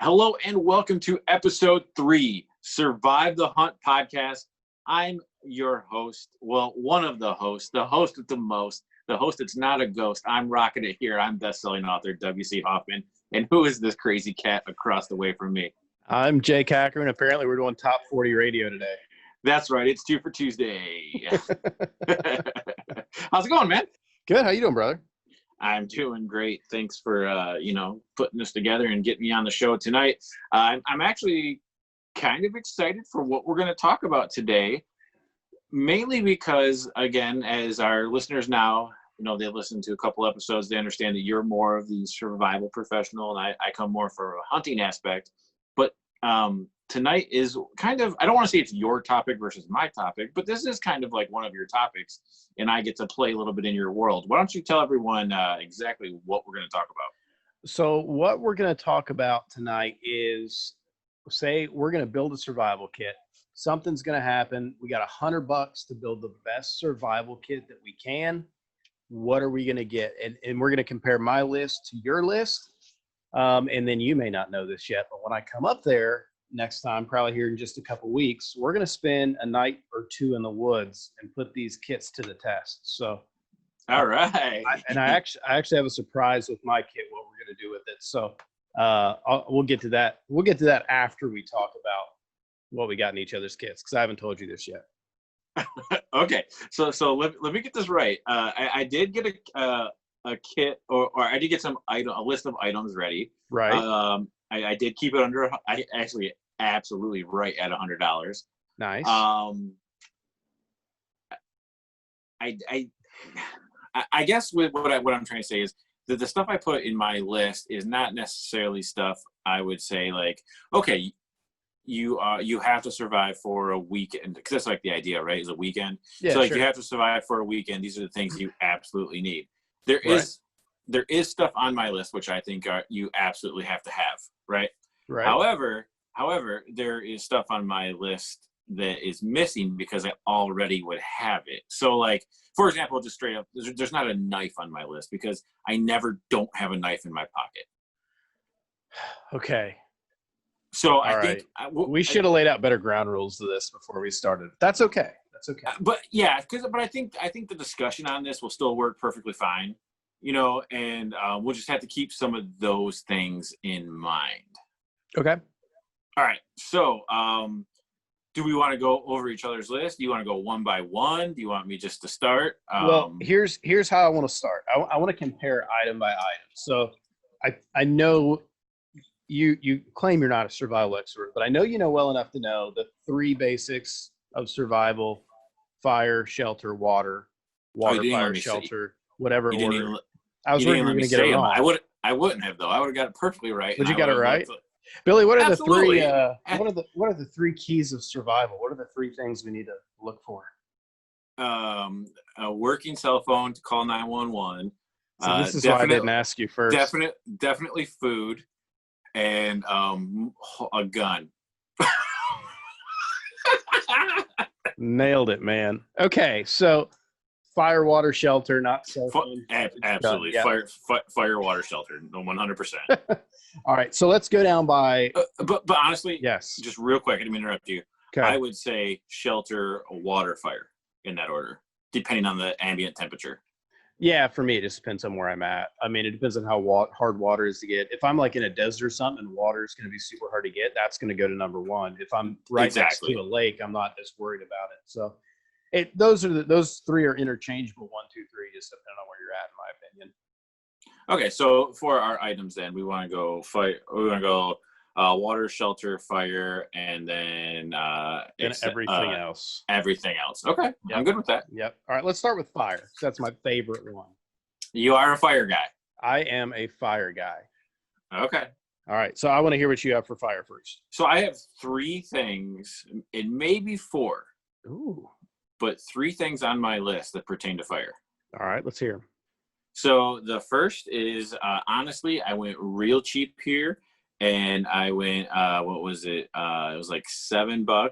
Hello and welcome to episode 3, Survive the Hunt podcast. I'm your host. Well, one of the host with the most, the host that's not a ghost. I'm rocking it here. I'm best-selling author W.C. Hoffman. And who is this crazy cat across the way from me? I'm Jay Cacker, and apparently we're doing top 40 radio today. That's right. It's 2 for Tuesday. How's it going, man? Good. How you doing, brother? I'm doing great. Thanks for, putting this together and getting me on the show tonight. I'm actually kind of excited for what we're going to talk about today, mainly because, again, as our listeners now, they listen to a couple episodes, they understand that you're more of the survival professional, and I come more for a hunting aspect. But tonight is kind of, I don't want to say it's your topic versus my topic, but this is kind of like one of your topics, and I get to play a little bit in your world. Why don't you tell everyone exactly what we're going to talk about? So what we're going to talk about tonight is, say we're going to build a survival kit. Something's going to happen. We got $100 to build the best survival kit that we can. What are we going to get? And we're going to compare my list to your list. And then you may not know this yet, but when I come up there next time, probably here in just a couple weeks, we're going to spend a night or two in the woods and put these kits to the test. So, all right. I actually have a surprise with my kit, what we're going to do with it. So we'll get to that. We'll get to that after we talk about what we got in each other's kits, because I haven't told you this yet. Okay. So let me get this right. I did get a kit, or I did get a list of items ready. Right. I did keep it under. I actually absolutely right at $100. Nice. I guess with what I'm trying to say is that the stuff I put in my list is not necessarily stuff I would say like, okay, you have to survive for a weekend, because that's like the idea, right? Is a weekend. Yeah, so like sure. You have to survive for a weekend. These are the things you absolutely need. There is stuff on my list which I think you absolutely have to have, right? Right. However, there is stuff on my list that is missing because I already would have it. So like, for example, just straight up, there's not a knife on my list because I never don't have a knife in my pocket. Okay. So I think we should have laid out better ground rules to this before we started. That's okay. But yeah, but I think the discussion on this will still work perfectly fine, and we'll just have to keep some of those things in mind. Okay. All right. So, do we want to go over each other's list? Do you want to go one by one? Do you want me just to start? Well, here's how I want to start. I want to compare item by item. So I know you claim you're not a survival expert, but I know you know well enough to know the 3 basics of survival: fire, shelter, water, fire, shelter, whatever order. I was worried you were going to get it wrong. I wouldn't have, though. I would have got it perfectly right. But you got it right? Billy, what are Absolutely. the 3 what are the 3 keys of survival? What are the 3 things we need to look for? A working cell phone to call 911. So this is why I didn't ask you first. Definitely food, and a gun. Nailed it, man. Okay, so fire, water, shelter, not cell phone. Absolutely. Yeah. Fire, water, shelter. 100%. All right, so let's go down by. But honestly, yes. Just real quick, I didn't mean to interrupt you. Okay. I would say shelter, water, fire in that order, depending on the ambient temperature. Yeah, for me, it just depends on where I'm at. I mean, it depends on how hard water is to get. If I'm like in a desert or something and water is going to be super hard to get, that's going to go to number 1. If I'm right next to a lake, I'm not as worried about it. So those 3 are interchangeable. 1, 2, 3, just depending on where you're at, in my opinion. Okay, so for our items, then we want to go fire. We want to go water, shelter, fire, and then everything else. Everything else. Okay, yep. I'm good with that. Yep. All right, let's start with fire. That's my favorite one. You are a fire guy. I am a fire guy. Okay. All right, so I want to hear what you have for fire first. So I have 3 things, it may be 4. Ooh. But 3 things on my list that pertain to fire. All right, let's hear them. So the first is, honestly, I went real cheap here, and I went, what was it? It was like $7,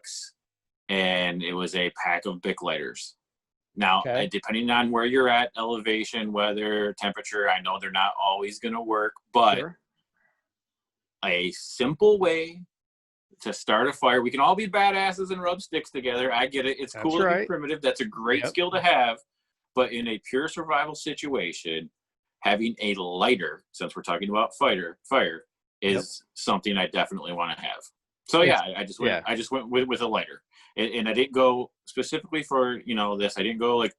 and it was a pack of Bic lighters. Now, depending on where you're at, elevation, weather, temperature, I know they're not always going to work, but a simple way to start a fire. We can all be badasses and rub sticks together. I get it. It's That's cool to be right. primitive. That's a great Yep. skill to have. But in a pure survival situation, having a lighter, since we're talking about fire, is something I definitely want to have. So yeah, I just went with a lighter, and I didn't go specifically for this. I didn't go like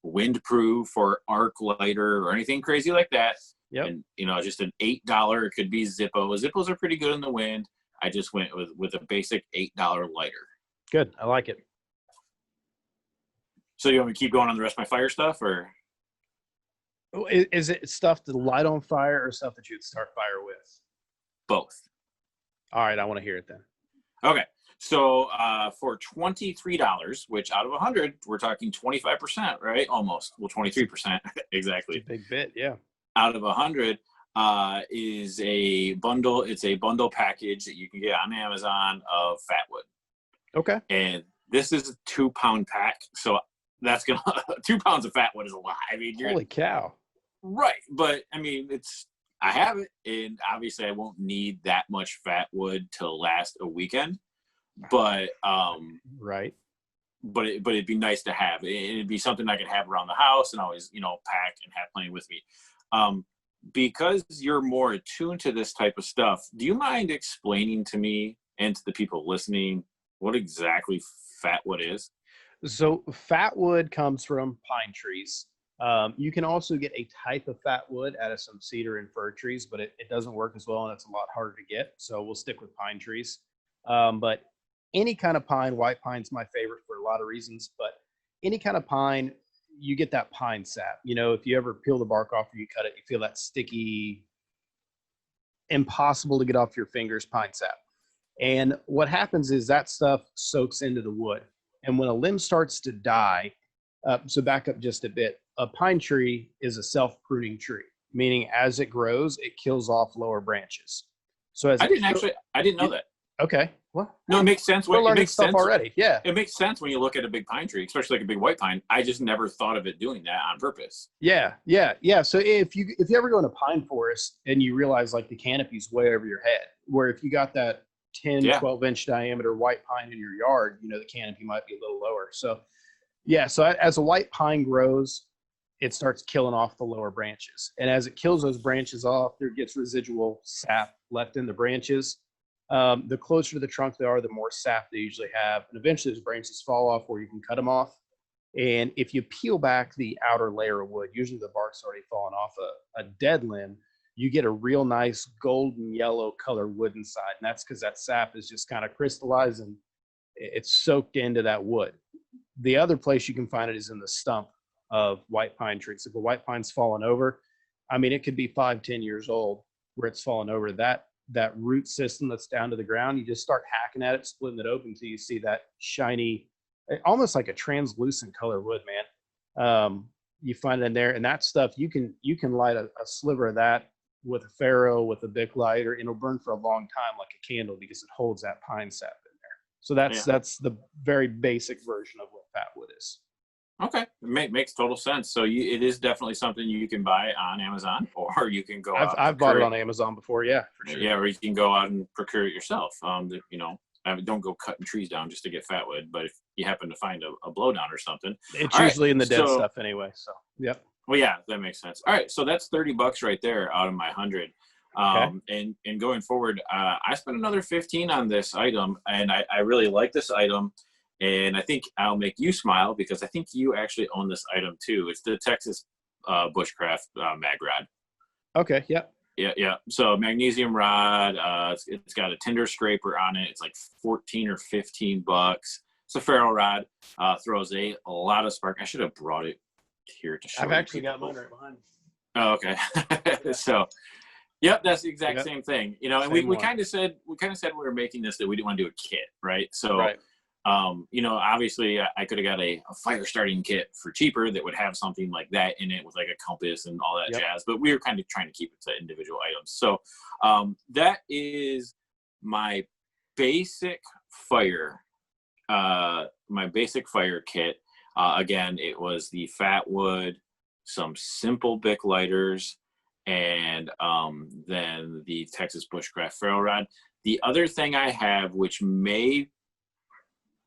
windproof or arc lighter or anything crazy like that. Yep. And just an $8. It could be Zippo. Zippos are pretty good in the wind. I just went with a basic $8 lighter. Good. I like it. So you want me to keep going on the rest of my fire stuff, or? Is it stuff to light on fire or stuff that you'd start fire with? Both. All right. I want to hear it then. Okay. So for $23, which out of 100, we're talking 25%, right? Almost. Well, 23%. Exactly. It's a big bit. Yeah. Out of 100 is a bundle. It's a bundle package that you can get on Amazon of fat wood. Okay. And this is a 2-pound pack. So that's going to, 2 pounds of fat wood is a lot. I mean, holy cow. Right. But I mean, I have it, and obviously I won't need that much fat wood to last a weekend, but right. But it'd be nice to have. It'd be something I could have around the house and always pack and have plenty with me. Because you're more attuned to this type of stuff, do you mind explaining to me and to the people listening what exactly fat wood is? So fat wood comes from pine trees. You can also get a type of fat wood out of some cedar and fir trees, but it doesn't work as well, and it's a lot harder to get. So we'll stick with pine trees. But any kind of pine, white pine's my favorite for a lot of reasons, but any kind of pine, you get that pine sap. If you ever peel the bark off or you cut it, you feel that sticky, impossible to get off your fingers pine sap. And what happens is that stuff soaks into the wood. And when a limb starts to die, so back up just a bit, a pine tree is a self-pruning tree, meaning as it grows, it kills off lower branches. So as I didn't know that. Okay. Well, no, it makes sense. We're learning stuff already. Yeah. It makes sense when you look at a big pine tree, especially like a big white pine. I just never thought of it doing that on purpose. Yeah. So if you ever go in a pine forest and you realize like the canopy's way over your head, where if you got that 10, 12 inch diameter white pine in your yard, the canopy might be a little lower. So so as a white pine grows, it starts killing off the lower branches. And as it kills those branches off, there gets residual sap left in the branches. The closer to the trunk they are, the more sap they usually have. And eventually those branches fall off where you can cut them off. And if you peel back the outer layer of wood, usually the bark's already fallen off a dead limb, you get a real nice golden yellow color wood inside. And that's because that sap is just kind of crystallized and it's soaked into that wood. The other place you can find it is in the stump of white pine trees. If a white pine's fallen over, I mean, it could be 5-10 years old where it's fallen over. That root system that's down to the ground, you just start hacking at it, splitting it open until you see that shiny, almost like a translucent color wood, man. You find it in there, and that stuff, you can light a sliver of that with a Faro, with a Bic lighter, and it'll burn for a long time like a candle because it holds that pine sap in there. So that's the very basic version of what fat wood is. Okay, it makes total sense. So it is definitely something you can buy on Amazon, or you can go out. I've bought it on Amazon before, yeah, for sure. Yeah, or you can go out and procure it yourself. Don't go cutting trees down just to get fat wood, but if you happen to find a blowdown or something, it's usually in the dead stuff anyway. So, yep. Well, yeah, that makes sense. All right, so that's $30 right there out of my 100. And going forward, I spent another 15 on this item, and I really like this item. And I think I'll make you smile because I think you actually own this item too. It's the Texas bushcraft mag rod. Okay. Yep. Yeah. So magnesium rod. It's got a tinder scraper on it. It's like $14 or $15. It's a ferro rod. Throws a lot of spark. I should have brought it here to show. I've actually got mine right behind. Oh, okay. So, yep, that's the exact same thing. And we kind of said we were making this that we didn't want to do a kit, right? So. Right. Obviously I could have got a fire starting kit for cheaper that would have something like that in it with like a compass and all that jazz, but we were kind of trying to keep it to individual items. So that is my basic fire kit. Again, it was the fat wood, some simple Bic lighters, and then the Texas bushcraft ferro rod. The other thing I have, which may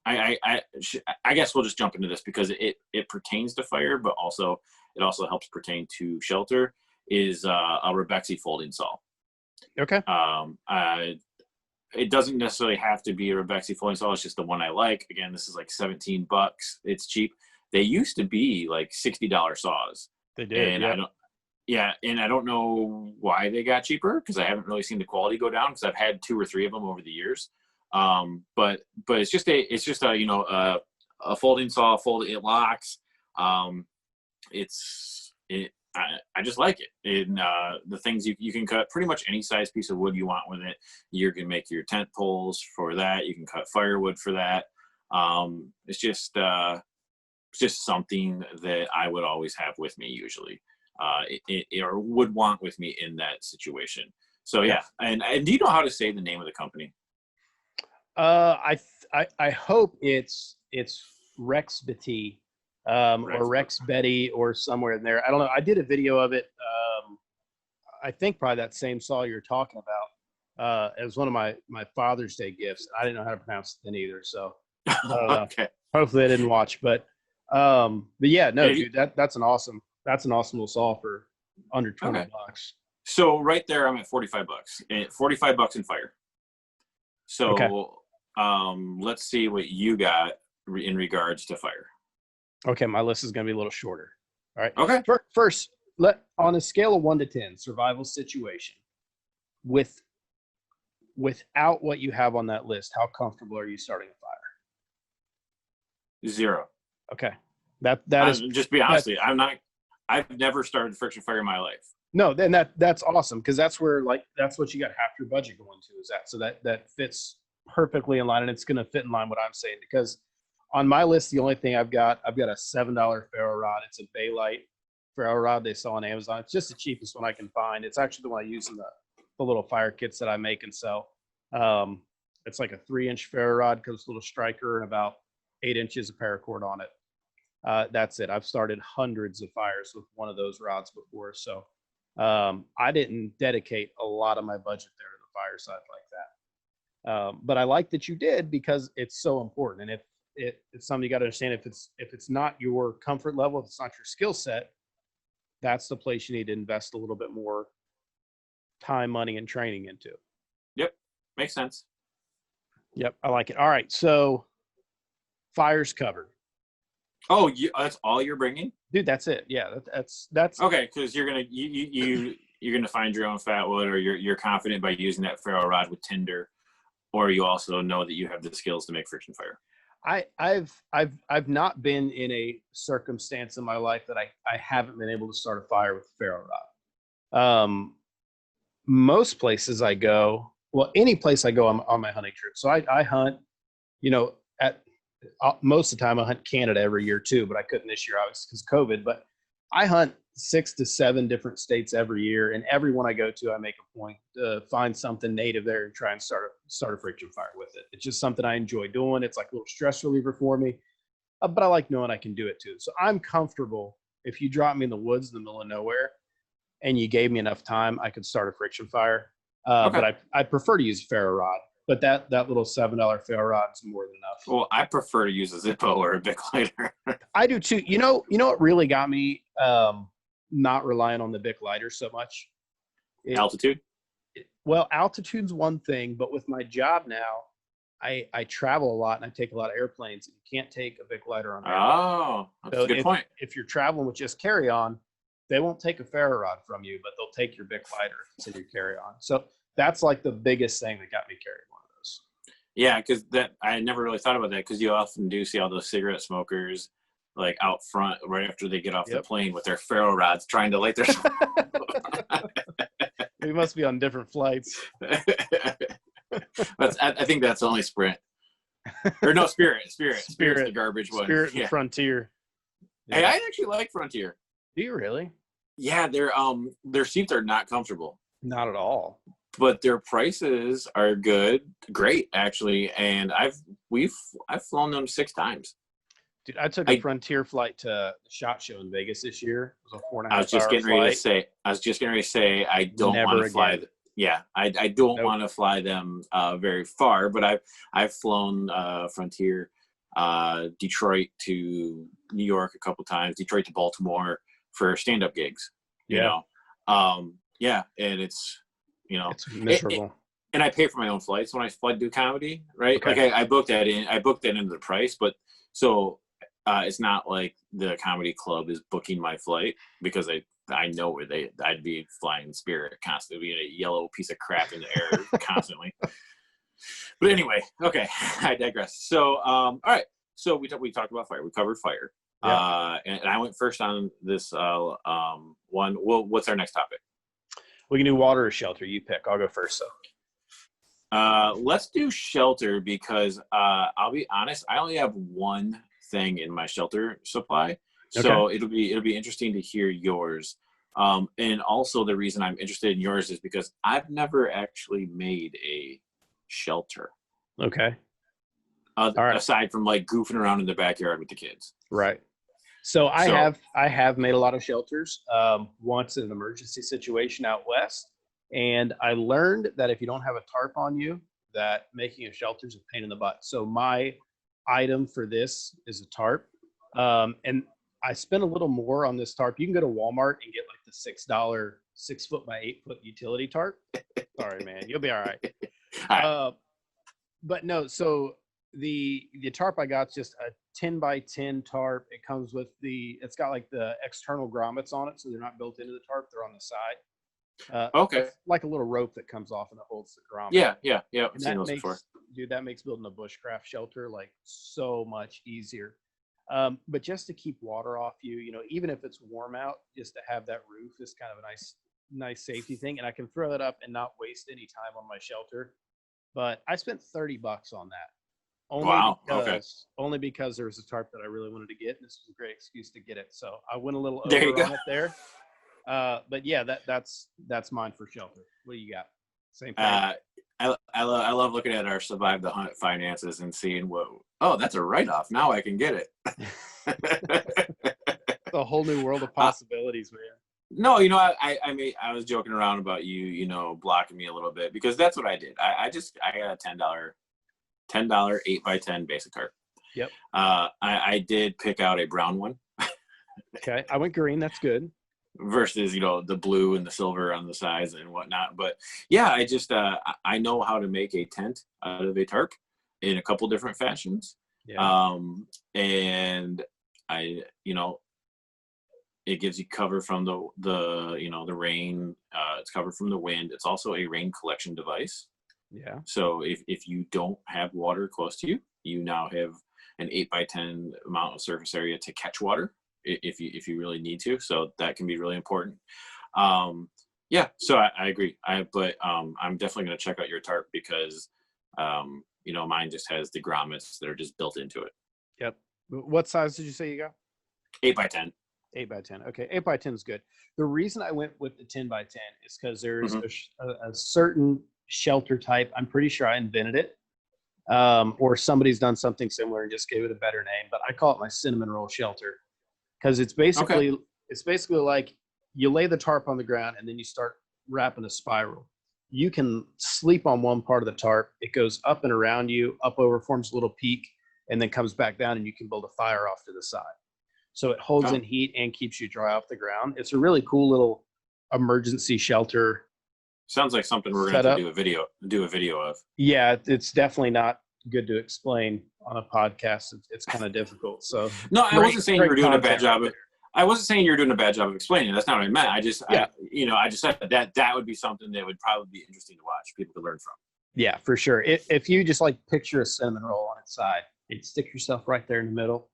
I guess we'll just jump into this because it pertains to fire, but also it also helps pertain to shelter, is a Rexbetti folding saw. Okay. It doesn't necessarily have to be a Rexbetti folding saw. It's just the one I like. Again, this is like $17. It's cheap. They used to be like $60 saws. They did. And and I don't know why they got cheaper, because I haven't really seen the quality go down, because I've had 2 or 3 of them over the years. But it's just a a folding saw. It locks. I just like it. And the things you can cut pretty much any size piece of wood you want with it. You can make your tent poles for that. You can cut firewood for that. It's just something that I would always have with me usually, or would want with me in that situation. So yeah. And do you know how to say the name of the company? I hope it's Rexbetti, or Rexbetti, or somewhere in there. I don't know. I did a video of it. I think probably that same saw you're talking about, as one of my Father's Day gifts. I didn't know how to pronounce it then either. So okay. Hopefully I didn't watch, but yeah, no, dude, that's an awesome little saw for under $20. So right there, I'm at $45. $45 in fire. So let's see what you got in regards to fire. Okay, my list is going to be a little shorter. All right. Okay. First, on a scale of 1 to 10, survival situation, without what you have on that list, how comfortable are you starting a fire? 0. Okay. That is, just be honest with you. I've never started friction fire in my life. No, then that's awesome, because that's where, like, that's what you got half your budget going to, is that. So that fits perfectly in line, and it's going to fit in line what I'm saying, because on my list, the only thing I've got a $7 ferro rod. It's a Baylite ferro rod they sell on Amazon. It's just the cheapest one I can find. It's actually the one I use in the little fire kits that I make and sell. It's like a 3-inch ferro rod, comes with a little striker and about 8 inches of paracord on it. That's it. I've started hundreds of fires with one of those rods before. So I didn't dedicate a lot of my budget there to the fire side like that. But I like that you did, because it's so important. And it's something you got to understand. If it's not your comfort level, if it's not your skill set, that's the place you need to invest a little bit more time, money, and training into. Yep. Makes sense. Yep. I like it. All right. So fire's covered. Oh, that's all you're bringing? Dude, that's it. Yeah. That's okay. Cause you're going to find your own fat wood, or you're confident by using that ferro rod with tinder, or you also know that you have the skills to make friction fire. I've not been in a circumstance in my life that I haven't been able to start a fire with a ferro rod. Most places I go, any place I go on my hunting trip. So I hunt, most of the time I hunt Canada every year too, but I couldn't this year, obviously, because COVID. But I hunt 6 to 7 different states every year, and every one I go to, I make a point to find something native there and try and start a friction fire with it. It's just something I enjoy doing. It's like a little stress reliever for me, but I like knowing I can do it too. So I'm comfortable. If you drop me in the woods in the middle of nowhere and you gave me enough time, I could start a friction fire. But I prefer to use a ferro rod. But that little $7 ferro rod is more than enough. Well, I prefer to use a Zippo or a Bic lighter. I do too. You know what really got me not relying on the Bic lighter so much? Altitude? Well, altitude's one thing, but with my job now, I travel a lot and I take a lot of airplanes. And you can't take a Bic lighter on. Oh, that's a good point. If you're traveling with just carry on, they won't take a ferro rod from you, but they'll take your Bic lighter if it's in your carry on. So that's like the biggest thing that got me carrying one of those. Yeah, because I never really thought about that, because you often do see all those cigarette smokers like out front right after they get off the plane with their ferro rods trying to light their. We must be on different flights. I think that's only Sprint. Or no, Spirit. Spirit's the garbage one. Spirit and Frontier. Yeah. Hey, I actually like Frontier. Do you really? Yeah, their seats are not comfortable. Not at all. But their prices are great actually, and I've flown them 6 times. Dude, I took a Frontier flight to the SHOT Show in Vegas this year. It was a 4.5 I was just hour getting flight. ready to say. I was just getting ready to say I don't want to fly. Yeah, I don't want to fly them very far, but I've flown Frontier, Detroit to New York a couple times, Detroit to Baltimore for stand-up gigs. You know, yeah, and it's it's miserable. And I pay for my own flights when I do comedy, right? Okay. Like I booked that in. I booked that into the price, but so. It's not like the comedy club is booking my flight because I know where I'd be flying Spirit constantly, being a yellow piece of crap in the air constantly. But anyway, okay, I digress. So, all right. So we talked about fire. We covered fire. Yeah. And I went first on this one. Well, what's our next topic? We can do water or shelter. You pick. I'll go first. So. Let's do shelter because I'll be honest. I only have one thing in my shelter supply, so it'll be interesting to hear yours, and also the reason I'm interested in yours is because I've never actually made a shelter. Okay. All right. Aside from like goofing around in the backyard with the kids. Right. So I have made a lot of shelters. Once in an emergency situation out west, and I learned that if you don't have a tarp on you, that making a shelter is a pain in the butt. So my item for this is a tarp, and I spent a little more on this tarp. You can go to Walmart and get like the $6 6-foot by 8-foot utility tarp. Sorry, man, you'll be all right. But no, so the tarp I got is just a 10 by 10 tarp. It comes with it's got like the external grommets on it, so they're not built into the tarp; they're on the side. Okay. Like a little rope that comes off and it holds the grommet. Yeah. I've seen those before. Dude, that makes building a bushcraft shelter like so much easier. But just to keep water off you, even if it's warm out, just to have that roof is kind of a nice safety thing. And I can throw it up and not waste any time on my shelter. But I spent $30 on that. Only because there was a tarp that I really wanted to get. And this was a great excuse to get it. So I went a little over on it there. But yeah, that's mine for shelter. What do you got? Same thing. I love looking at our Survive the Hunt finances and seeing that's a write-off. Now I can get it. A whole new world of possibilities, man. No, I was joking around about you blocking me a little bit because that's what I did. I got a $10 8x10 basic tarp. Yep. I did pick out a brown one. Okay. I went green. That's good. Versus the blue and the silver on the sides and whatnot. But yeah, I just I know how to make a tent out of a tarp in a couple different fashions. Yeah. And I it gives you cover from the rain. It's covered from the wind. It's also a rain collection device. Yeah. So if you don't have water close to you, you now have an 8x10 amount of surface area to catch water if you really need to. So that can be really important. Yeah, so I agree. But I'm definitely going to check out your tarp because mine just has the grommets that are just built into it. Yep. What size did you say you got? 8x10. 8x10. Okay, 8x10 is good. The reason I went with the 10x10 is because there's a certain shelter type. I'm pretty sure I invented it, or somebody's done something similar and just gave it a better name. But I call it my cinnamon roll shelter because it's basically like you lay the tarp on the ground and then you start wrapping a spiral. You can sleep on one part of the tarp. It goes up and around you, up over, forms a little peak, and then comes back down, and you can build a fire off to the side. So it holds in heat and keeps you dry off the ground. It's a really cool little emergency shelter. Sounds like something we're going to have to do a video of. Yeah, it's definitely not good to explain on a podcast. It's kind of difficult. So no, I wasn't saying you were doing a bad job. I wasn't saying you're doing a bad job of explaining. That's not what I meant. I just said that would be something that would probably be interesting to watch, people to learn from. Yeah, for sure. If you just like picture a cinnamon roll on its side, you'd stick yourself right there in the middle.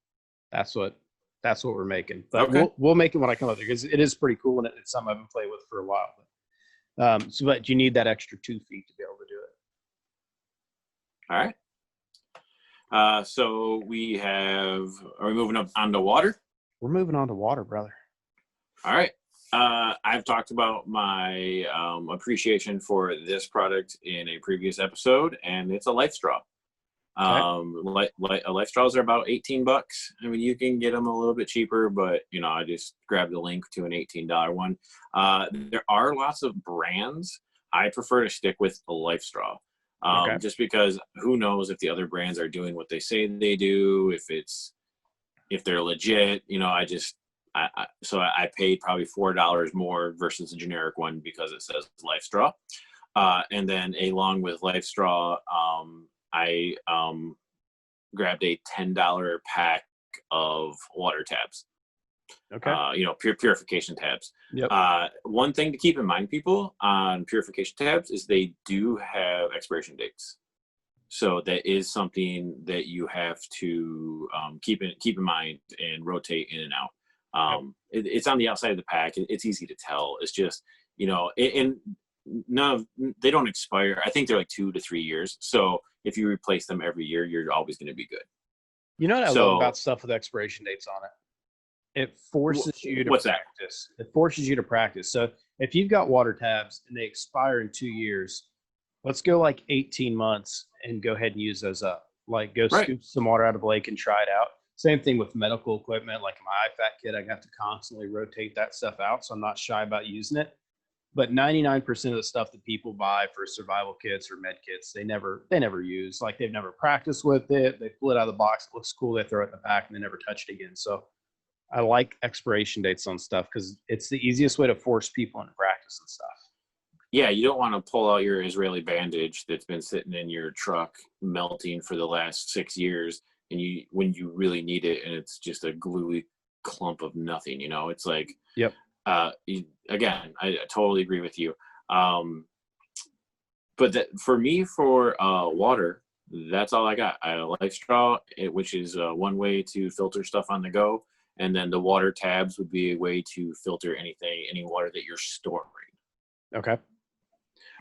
That's what we're making. But we'll make it when I come up there because it is pretty cool and it's something I've been playing with for a while. But you need that extra 2 feet to be able to do it. All right. So are we moving up onto water? We're moving on to water, brother. All right. I've talked about my appreciation for this product in a previous episode, and it's a life straw. Okay. Life straws are about $18. I mean, you can get them a little bit cheaper, but I just grabbed the link to an $18 one. There are lots of brands. I prefer to stick with the life straw. Okay. Just because who knows if the other brands are doing what they say they do, if they're legit, so I paid probably $4 more versus a generic one because it says life straw. And then along with life straw, I grabbed a $10 pack of water tabs. Okay. Purification tabs. Yep. One thing to keep in mind, people, on purification tabs is they do have expiration dates. So that is something that you have to keep in mind and rotate in and out. It's on the outside of the pack. It's easy to tell. It's just, and they don't expire. I think they're like 2 to 3 years. So if you replace them every year, you're always going to be good. You know what I love about stuff with expiration dates on it? It forces you to practice. It forces you to practice. So if you've got water tabs and they expire in 2 years, let's go like 18 months and go ahead and use those up. Like go scoop some water out of a lake and try it out. Same thing with medical equipment. Like my IFAC kit, I have to constantly rotate that stuff out. So I'm not shy about using it. But 99% of the stuff that people buy for survival kits or med kits, they never use. Like they've never practiced with it. They pull it out of the box. It looks cool. They throw it in the back and they never touch it again. So I like expiration dates on stuff because it's the easiest way to force people into practice and stuff. Yeah, you don't want to pull out your Israeli bandage that's been sitting in your truck melting for the last 6 years, and when you really need it, and it's just a gluey clump of nothing. It's like, yep. Again, I totally agree with you. But for me, for water, that's all I got. I have a life straw, which is one way to filter stuff on the go. And then the water tabs would be a way to filter any water that you're storing. Okay.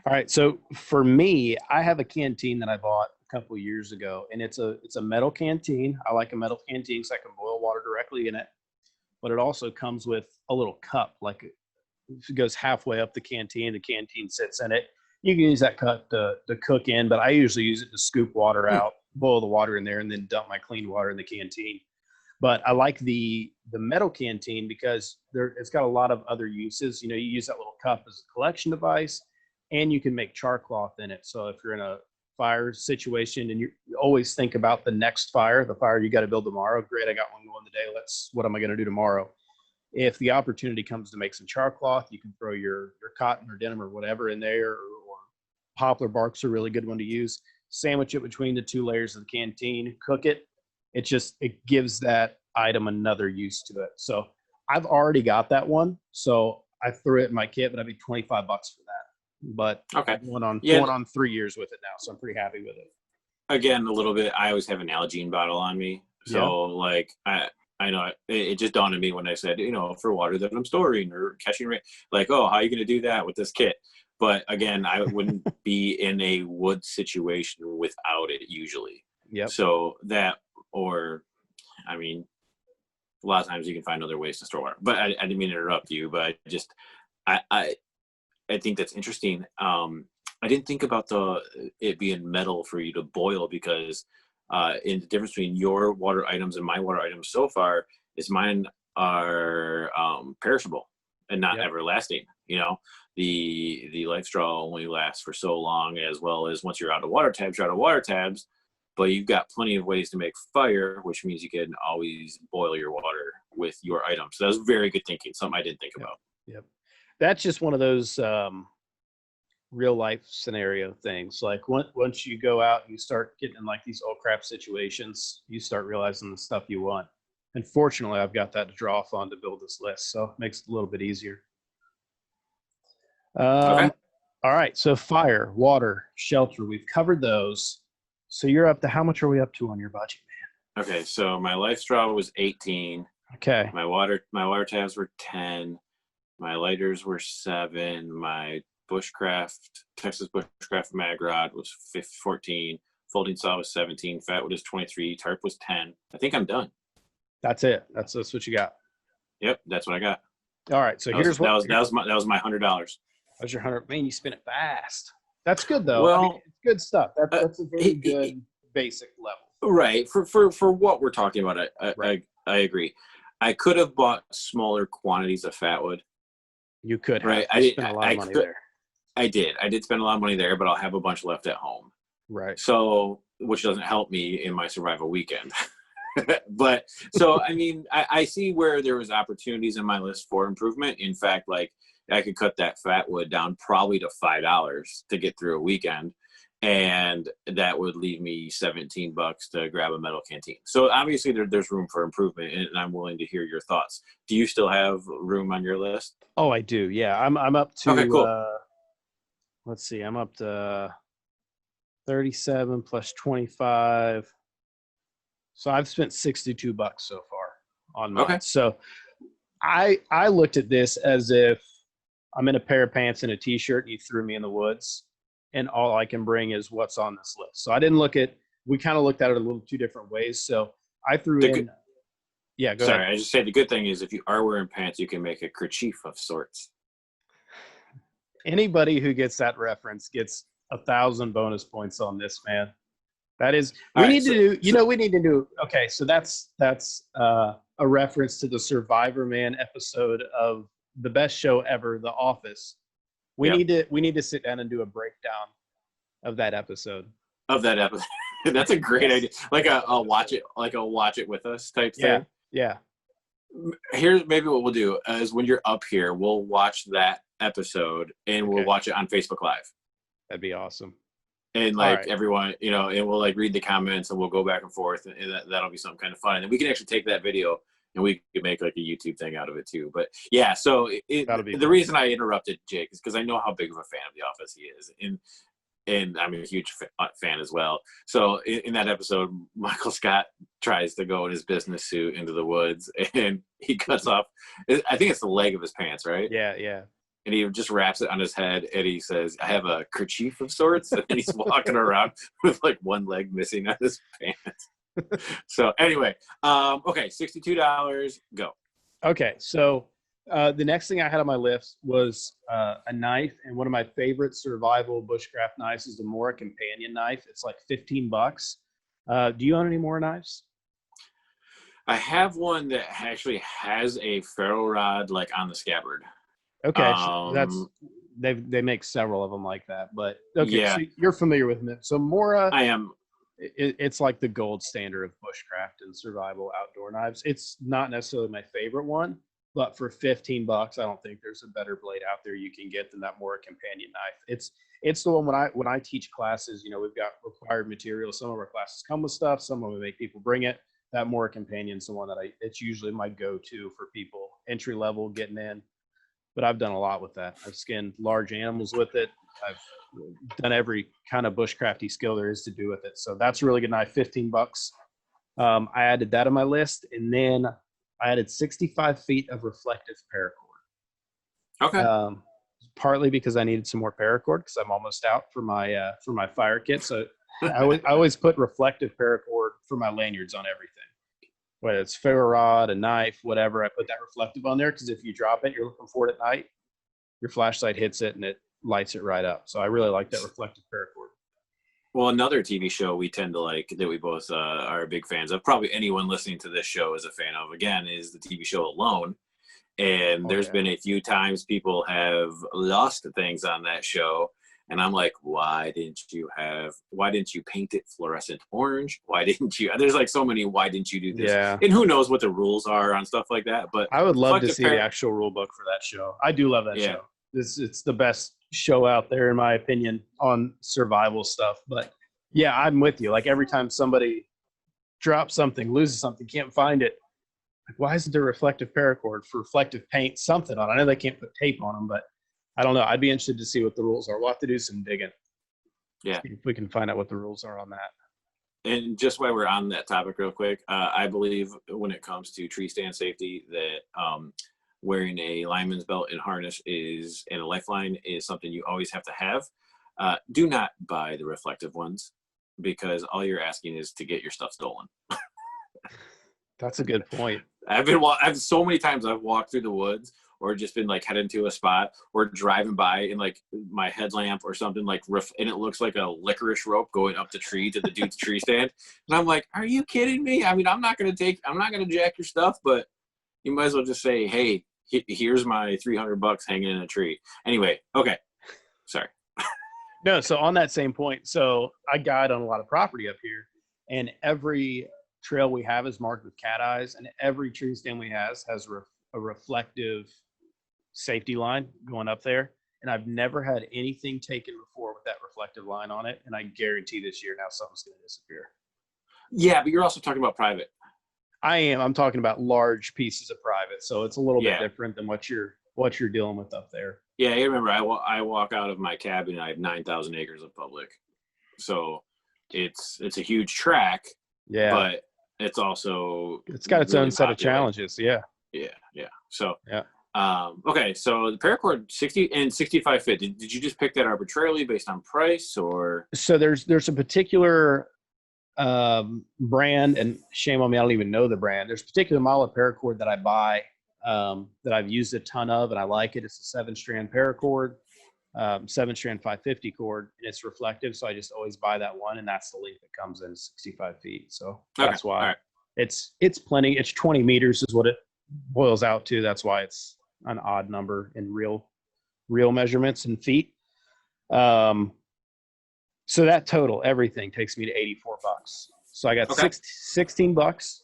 All right. So for me, I have a canteen that I bought a couple of years ago, and it's a metal canteen. I like a metal canteen so I can boil water directly in it. But it also comes with a little cup, like it goes halfway up the canteen sits in it. You can use that cup to cook in, but I usually use it to scoop water out, boil the water in there, and then dump my clean water in the canteen. But I like the metal canteen because it's got a lot of other uses. You use that little cup as a collection device, and you can make char cloth in it. So if you're in a fire situation and you always think about the next fire, the fire you got to build tomorrow. Great, I got one going today. What am I going to do tomorrow? If the opportunity comes to make some char cloth, you can throw your cotton or denim or whatever in there, or poplar bark's a really good one to use. Sandwich it between the 2 layers of the canteen, cook it. It gives that item another use to it. So I've already got that one. So I threw it in my kit, but I'd be $25 for that. But okay, going on 3 years with it now. So I'm pretty happy with it. Again, a little bit, I always have an Nalgene bottle on me. So like, I know it just dawned on me when I said, for water that I'm storing or catching rain, like, oh, how are you going to do that with this kit? But again, I wouldn't be in a wood situation without it usually. Yep. So that, or, I mean, a lot of times you can find other ways to store water. But I didn't mean to interrupt you, but I think that's interesting. I didn't think about it being metal for you to boil because in the difference between your water items and my water items so far is mine are perishable and not everlasting. The life straw only lasts for so long, as well as once you're out of water tabs, you're out of water tabs. But you've got plenty of ways to make fire, which means you can always boil your water with your items. So that was very good thinking, something I didn't think about. Yep. That's just one of those real life scenario things. Like once you go out and you start getting in like these oh crap situations, you start realizing the stuff you want. And fortunately, I've got that to draw off on to build this list. So it makes it a little bit easier. Okay. All right. So fire, water, shelter, we've covered those. So you're up to, how much are we up to on your budget, man? Okay. So my life straw was 18. Okay. My water tabs were 10. My lighters were 7. My Texas bushcraft mag rod was 14. Folding saw was 17. Fatwood is 23. Tarp was 10. I think I'm done. That's it. That's what you got. Yep, that's what I got. All right. So that was my $100. That was your 100. Man, you spent it fast. That's good though. Well, I mean, it's good stuff. That's a very good basic level. Right. For what we're talking about, I agree. I could have bought smaller quantities of fatwood. You could have. Right. You spent a lot of money there. I did spend a lot of money there, but I'll have a bunch left at home. Right. So, which doesn't help me in my survival weekend. But so, I mean, I see where there was opportunities in my list for improvement. In fact, like I could cut that fatwood down probably to $5 to get through a weekend. And that would leave me $17 to grab a metal canteen. So obviously there's room for improvement, and I'm willing to hear your thoughts. Do you still have room on your list? Oh, I do. Yeah. I'm up to, Okay, cool. Let's see. I'm up to 37 plus 25. So I've spent $62 so far on mine. Okay. So I looked at this as if I'm in a pair of pants and a t-shirt and you threw me in the woods and all I can bring is what's on this list. So I didn't we kind of looked at it a little two different ways. So I threw in. Yeah, go ahead. Sorry, I just said the good thing is if you are wearing pants, you can make a kerchief of sorts. Anybody who gets that reference gets 1,000 bonus points on this, man. That is, we need to do. Okay, so that's a reference to the Survivor Man episode of the best show ever, The Office. We need to sit down and do a breakdown of that episode. That's a great idea. Like a watch it with us type thing. Yeah. Here's maybe what we'll do is when you're up here, we'll watch that episode and we'll watch it on Facebook Live. That'd be awesome. And like everyone, and we'll like read the comments and we'll go back and forth, and that'll be something kind of fun. And we can actually take that video and we can make like a YouTube thing out of it too. But yeah, so the reason I interrupted Jake is because I know how big of a fan of The Office he is, and I'm a huge fan as well. So in that episode, Michael Scott tries to go in his business suit into the woods, and he cuts off, I think it's the leg of his pants, right? Yeah. And he just wraps it on his head, and he says, I have a kerchief of sorts. And he's walking around with like one leg missing on his pants. So anyway, okay, $62, go. Okay, so the next thing I had on my list was a knife, and one of my favorite survival bushcraft knives is the Mora Companion knife. It's like $15. Do you own any more knives? I have one that actually has a ferro rod like on the scabbard. Okay, so they make several of them like that, but okay, so you're familiar with them. So Mora, I am. It's like the gold standard of bushcraft and survival outdoor knives. It's not necessarily my favorite one, but for $15, I don't think there's a better blade out there you can get than that Mora Companion knife. It's the one when I teach classes, we've got required material. Some of our classes come with stuff, some of them make people bring it. That Mora Companion's the one that it's usually my go-to for people entry level getting in. But I've done a lot with that. I've skinned large animals with it. I've done every kind of bushcrafty skill there is to do with it. So that's a really good knife, $15. I added that on my list, and then I added 65 feet of reflective paracord. Okay. Partly because I needed some more paracord because I'm almost out for my fire kit. So I always put reflective paracord for my lanyards on everything. Whether it's ferro rod, a knife, whatever, I put that reflective on there because if you drop it, you're looking for it at night, your flashlight hits it and it lights it right up. So I really like that reflective paracord. Well, another TV show we tend to like that we both are big fans of, probably anyone listening to this show is a fan of, again, is the TV show Alone. And there's been a few times people have lost things on that show. And I'm like, why didn't you paint it fluorescent orange? Why didn't you? There's like so many, why didn't you do this? Yeah. And who knows what the rules are on stuff like that. But I would love to see the actual rule book for that show. I do love that show. It's the best show out there, in my opinion, on survival stuff. But yeah, I'm with you. Like every time somebody drops something, loses something, can't find it, like, why isn't there reflective paracord for reflective paint, something on it? I know they can't put tape on them, but I don't know. I'd be interested to see what the rules are. We'll have to do some digging. Yeah. See if we can find out what the rules are on that. And just while we're on that topic real quick, I believe when it comes to tree stand safety that wearing a lineman's belt and harness and a lifeline is something you always have to have. Do not buy the reflective ones because all you're asking is to get your stuff stolen. That's a good point. I've so many times I've walked through the woods or just been like heading to a spot or driving by and like my headlamp or something like and it looks like a licorice rope going up the tree to the dude's tree stand. And I'm like, are you kidding me? I mean, I'm not going to jack your stuff, but you might as well just say, hey, here's my $300 hanging in a tree. Anyway. Okay. Sorry. No. So on that same point, so I guide on a lot of property up here, and every trail we have is marked with cat eyes, and every tree stand we has a reflective safety line going up there. And I've never had anything taken before with that reflective line on it. And I guarantee this year now something's going to disappear. Yeah, but you're also talking about private. I'm talking about large pieces of private. So it's a little bit different than what you're dealing with up there. Yeah, you remember I walk out of my cabin and I have 9,000 acres of public. So it's a huge track. Yeah. But it's also it's got its own set of challenges. Yeah. Yeah. So okay, so the paracord 60 and 65 fit. Did you just pick that arbitrarily based on price, or? So there's a particular brand, and shame on me, I don't even know the brand. There's a particular model of paracord that I buy that I've used a ton of, and I like it. It's a 7-strand paracord, 7-strand 550 cord, and it's reflective. So I just always buy that one, and that's the length it comes in, 65 feet. So that's why it's plenty. It's 20 meters is what it boils out to. That's why it's an odd number in real measurements in feet. So that total, everything takes me to $84. So I got $16.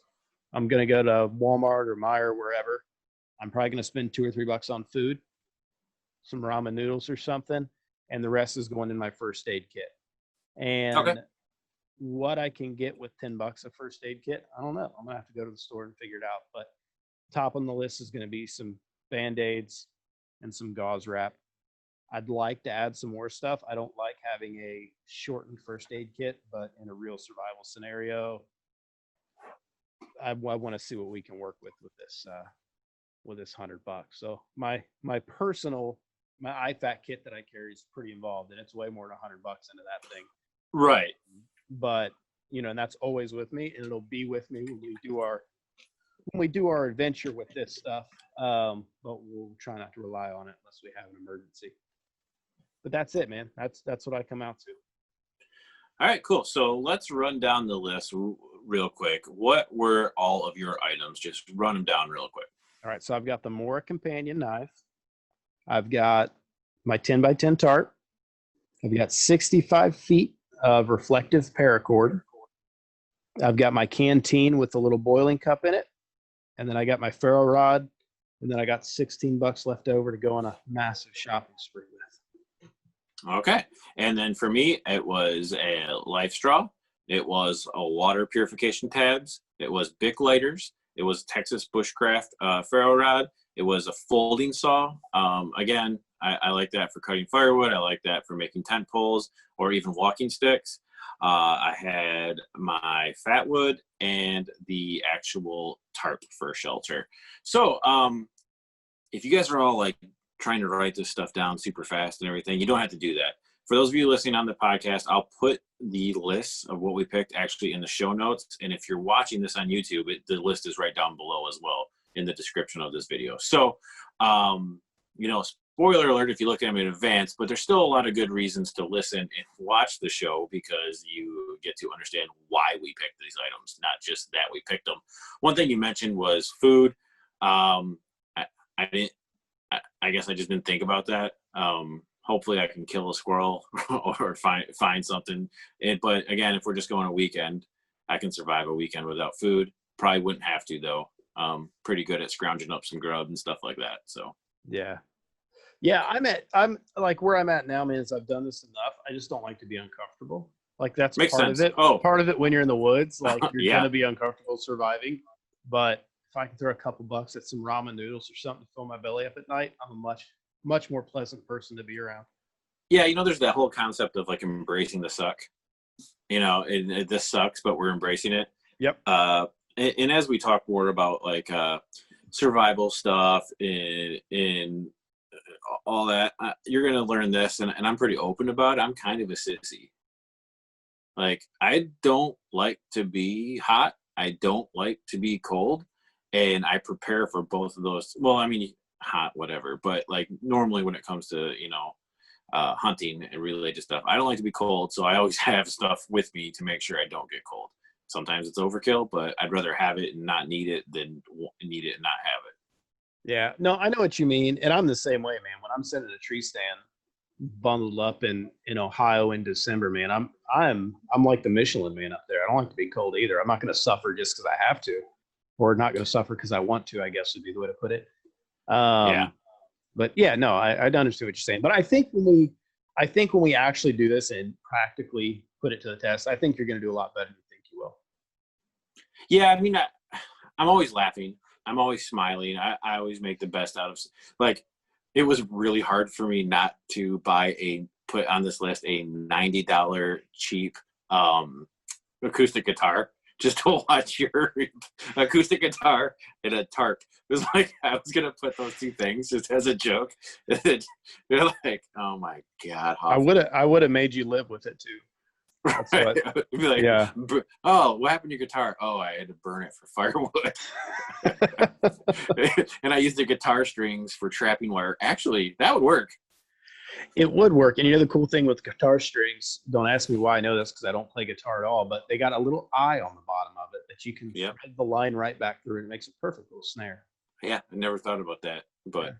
I'm going to go to Walmart or Meijer, wherever. I'm probably going to spend $2 or $3 on food, some ramen noodles or something. And the rest is going in my first aid kit. And what I can get with $10 a first aid kit, I don't know. I'm going to have to go to the store and figure it out. But top on the list is going to be some Band-Aids and some gauze wrap. I'd like to add some more stuff. I don't like having a shortened first aid kit, but in a real survival scenario, I want to see what we can work with this $100. So my IFAC kit that I carry is pretty involved, and it's way more than $100 into that thing. Right. But and that's always with me, and it'll be with me when we do our adventure with this stuff. But we'll try not to rely on it unless we have an emergency. But that's it, man. That's what I come out to. All right, cool. So let's run down the list real quick. What were all of your items? Just run them down real quick. All right, so I've got the Mora companion knife. I've got my 10x10 tarp. I've got 65 feet of reflective paracord. I've got my canteen with a little boiling cup in it. And then I got my ferro rod. And then I got $16 left over to go on a massive shopping spree with. Okay. And then for me, it was a life straw. It was a water purification tabs. It was Bic lighters. It was Texas bushcraft ferro rod. It was a folding saw. Again, I like that for cutting firewood. I like that for making tent poles or even walking sticks. I had my fat wood and the actual tarp for shelter. So if you guys are all like trying to write this stuff down super fast and everything, you don't have to do that. For those of you listening on the podcast, I'll put the list of what we picked actually in the show notes. And if you're watching this on YouTube, the list is right down below as well in the description of this video. So, spoiler alert if you look at them in advance, but there's still a lot of good reasons to listen and watch the show because you get to understand why we picked these items, not just that we picked them. One thing you mentioned was food. I guess I just didn't think about that. Hopefully I can kill a squirrel or find something. But again, if we're just going a weekend, I can survive a weekend without food. Probably wouldn't have to though. Pretty good at scrounging up some grub and stuff like that. So yeah. I'm like where I'm at now, man, is I've done this enough. I just don't like to be uncomfortable. Like that's Makes part sense. of it. Oh. Part of it when you're in the woods, like you're Yeah. gonna be uncomfortable surviving. But if I can throw a couple bucks at some ramen noodles or something to fill my belly up at night, I'm a much more pleasant person to be around. Yeah, there's that whole concept of like embracing the suck. This sucks, but we're embracing it. Yep. And as we talk more about like survival stuff in all that, you're gonna learn this, and I'm pretty open about it. I'm kind of a sissy. Like I don't like to be hot. I don't like to be cold, and I prepare for both of those. Well, I mean, hot, whatever. But like normally when it comes to, hunting and related stuff, I don't like to be cold. So I always have stuff with me to make sure I don't get cold. Sometimes it's overkill, but I'd rather have it and not need it than need it and not have it. Yeah, no, I know what you mean. And I'm the same way, man. When I'm sitting at a tree stand bundled up in Ohio in December, man, I'm like the Michelin man up there. I don't like to be cold either. I'm not going to suffer just because I have to, or not going to suffer because I want to, I guess would be the way to put it. Yeah. But yeah, no, I understand what you're saying. But I think when we actually do this and practically put it to the test, I think you're going to do a lot better than you think you will. Yeah, I mean, I'm always laughing. I'm always smiling. I always make the best out of, like, it was really hard for me not to put on this list a $90 cheap acoustic guitar just to watch your acoustic guitar and a tarp. It was like I was gonna put those two things just as a joke. They're like, oh my God, I would have made you live with it too. That's right? what, Be like, yeah. Oh, what happened to your guitar? Oh, I had to burn it for firewood. And I used the guitar strings for trapping wire. Actually, that would work. It would work. And the cool thing with guitar strings, don't ask me why I know this because I don't play guitar at all, but they got a little eye on the bottom of it that you can thread the line right back through, and it makes a perfect little snare. Yeah, I never thought about that. But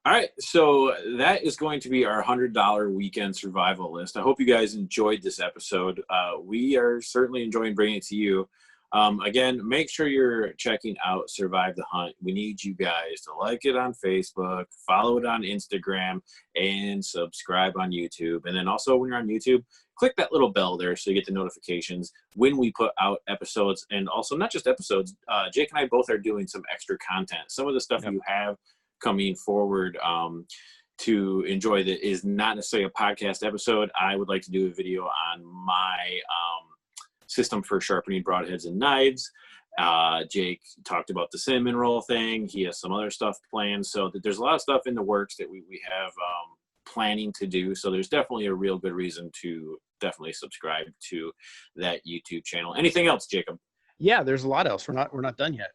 all right, so that is going to be our $100 weekend survival list. I hope you guys enjoyed this episode. We are certainly enjoying bringing it to you. Again, make sure you're checking out Survive the Hunt. We need you guys to like it on Facebook, follow it on Instagram, and subscribe on YouTube. And then also when you're on YouTube, click that little bell there so you get the notifications when we put out episodes. And also not just episodes, Jake and I both are doing some extra content. Some of the stuff you have coming forward to enjoy that is not necessarily a podcast episode. I would like to do a video on my system for sharpening broadheads and knives. Jake talked about the cinnamon roll thing. He has some other stuff planned. So there's a lot of stuff in the works that we have planning to do. So there's definitely a real good reason to definitely subscribe to that YouTube channel. Anything else, Jacob? Yeah, there's a lot else. We're not done yet.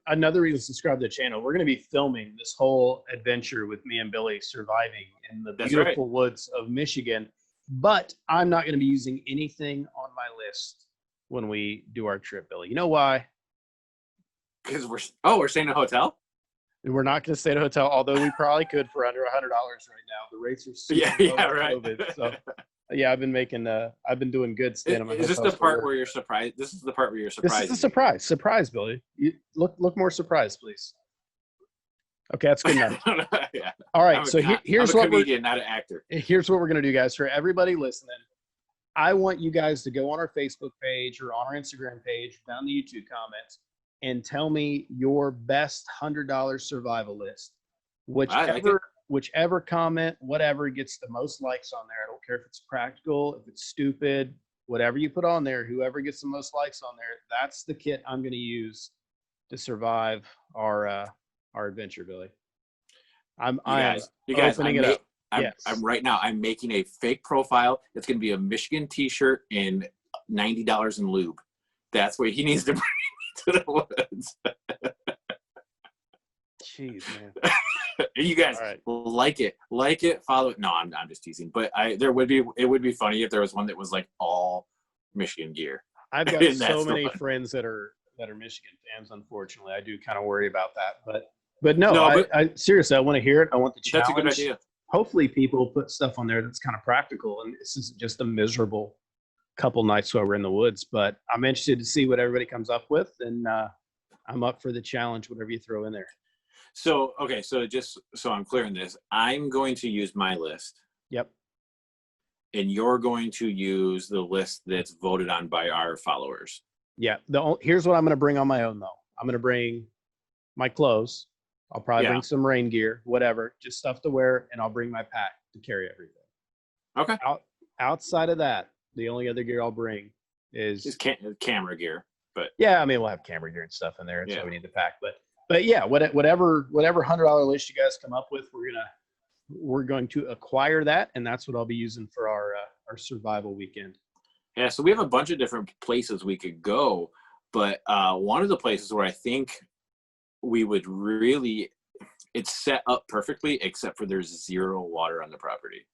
Another reason to subscribe to the channel. We're going to be filming this whole adventure with me and Billy surviving in the beautiful woods of Michigan. But I'm not going to be using anything on my list when we do our trip, Billy. You know why? Because we're staying in a hotel? We're not going to stay at a hotel, although we probably could for under $100 right now. The rates are super low right. COVID, so yeah, I've been doing good staying at my hotel. Is this the part where you're surprised? This is the part where you're surprised. This is a surprise. Surprise, Billy. You look more surprised, please. Okay, that's good enough. Yeah. All right, here's what comedian, not an actor. Here's what we're gonna do, guys. For everybody listening, I want you guys to go on our Facebook page or on our Instagram page, down the YouTube comments, and tell me your best $100 survival list. Whichever comment, whatever gets the most likes on there. I don't care if it's practical, if it's stupid, whatever you put on there. Whoever gets the most likes on there, that's the kit I'm gonna use to survive our adventure, Billy. You guys, opening it up. I'm right now. I'm making a fake profile. It's going to be a Michigan T-shirt and $90 in lube. That's what he needs to bring to the woods. Jeez, man. You guys like it, follow it. No, I'm just teasing. But it would be funny if there was one that was like all Michigan gear. I've got so many friends that are Michigan fans. Unfortunately, I do kind of worry about that, but I seriously, I want to hear it. I want the challenge. That's a good idea. Hopefully people put stuff on there that's kind of practical, and this isn't just a miserable couple nights while we're in the woods. But I'm interested to see what everybody comes up with, and I'm up for the challenge, whatever you throw in there. So, okay, so just so I'm clear on this, I'm going to use my list. Yep. And you're going to use the list that's voted on by our followers. Yeah. Here's what I'm going to bring on my own, though. I'm going to bring my clothes. I'll probably bring some rain gear, whatever, just stuff to wear, and I'll bring my pack to carry everything. Okay. Outside of that, the only other gear I'll bring is camera gear. But yeah, I mean, we'll have camera gear and stuff in there, so we need the pack. But yeah, whatever $100 list you guys come up with, we're going to acquire that, and that's what I'll be using for our survival weekend. Yeah, so we have a bunch of different places we could go, but one of the places where I think we would really it's set up perfectly, except for there's 0 water on the property.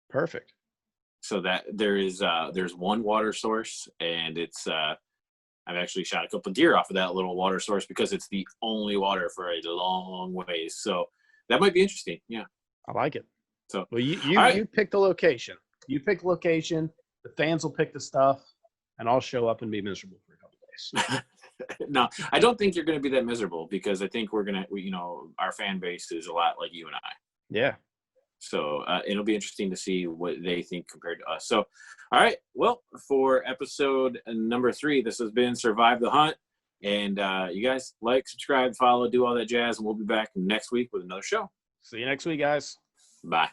Perfect. So that there's one water source, and it's I've actually shot a couple of deer off of that little water source because it's the only water for a long ways. So that might be interesting. Yeah. I like it. So Well, all right. you pick the location. You pick the location. The fans will pick the stuff, and I'll show up and be miserable for a couple of days. No, I don't think you're going to be that miserable because I think our fan base is a lot like you and I. Yeah. So it'll be interesting to see what they think compared to us. So, all right. Well, for episode number 3, this has been Survive the Hunt. And you guys like, subscribe, follow, do all that jazz. And we'll be back next week with another show. See you next week, guys. Bye.